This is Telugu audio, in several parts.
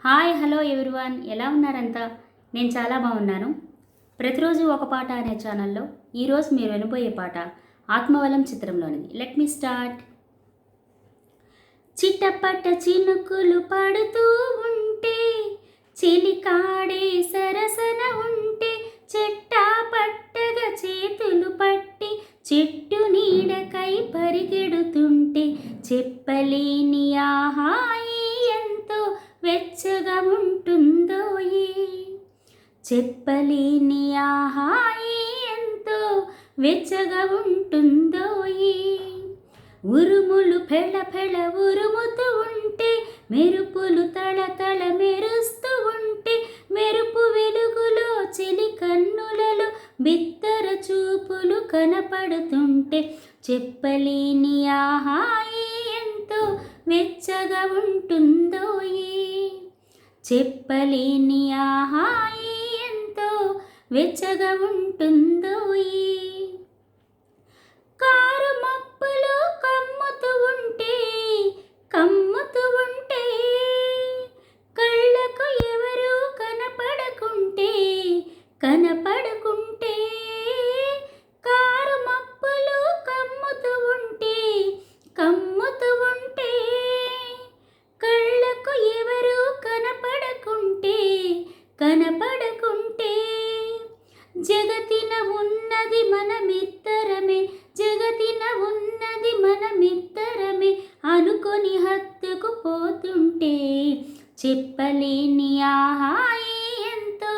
హాయ్ హలో ఎవ్రీవన్, ఎలా ఉన్నారంతా? నేను చాలా బాగున్నాను. ప్రతిరోజు ఒక పాట అనే ఛానల్లో ఈరోజు మీరు వినబోయే పాట ఆత్మవలం చిత్రంలోనిది. Let me start. చిట్టపట్ట చినుకులు పడుతూ ఉంటే, చిలికాడే సరసన ఉంటే, చెట్టా పట్టగా చేతులు పట్టి చెట్టు నీడకై పరిగెడుతుంటే, చెప్పలేని ఆహాయి ఎంతో వెచ్చగా ఉంటుందోయి. చెప్పలేని ఆహాయి ఎంతో వెచ్చగా ఉంటుందోయి. ఉరుములు ఫెళ ఫెళ ఉరుముతూ ఉంటే, మెరుపులు తళ తళ మెరుస్తూ ఉంటే, మెరుపు వెలుగులో చెలి కన్నులలో బిత్తర చూపులు కనపడుతుంటే, చెప్పలేని ఆహాయి ఎంతో వెచ్చగా ఉంటుందోయి. చెప్పలేని ఆహాయి ఎంతో వెచ్చగా ఉంటుందోయి. కారు మబ్బులు కమ్ముతూ ఉంటే, కమ్ముతూ ఉంటే, కళ్ళకు ఎవరు కనపడకుంటే, కనపడకుంటే, కారు మబ్బులు కమ్ముతూ ఉంటే, కమ్ముతూ ఉంటే, కళ్ళకు ఎవరు కనపడకుంటే, కనపడకుంటే, జగతిన ఉన్నది మనమిద్దరమే, జగతిన ఉన్నది మనమిద్దరమే అనుకొని హత్తుకు పోతుంటే, చెప్పలేని ఆహాయి ఎంతో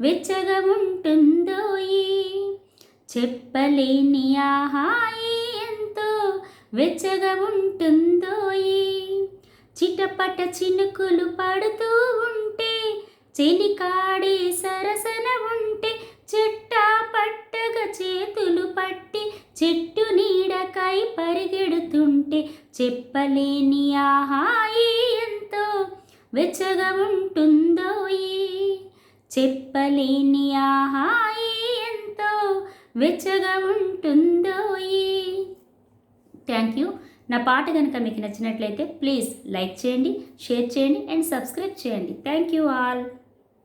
వెచ్చగా ఉంటుందోయి. చెప్పలేని ఆహాయి ఎంతో వెచ్చగా ఉంటుందోయి. చిటపట చినుకులు పడుతూ ఉంటే, చెలికాడే సరసన ఉంటే, చెట్టా పట్టగా చేతులు పట్టి చెట్టు నీడకై పరిగెడుతుంటే, చెప్పలేని ఆహాయి ఎంతో వెచ్చగా ఉంటుందోయి. చెప్పలేని ఆహాయి ఎంతో వెచ్చగా ఉంటుందోయి. Thank you. నా పాట కనుక మీకు నచ్చినట్లయితే ప్లీజ్ లైక్ చేయండి, షేర్ చేయండి అండ్ సబ్స్క్రైబ్ చేయండి. Thank you all.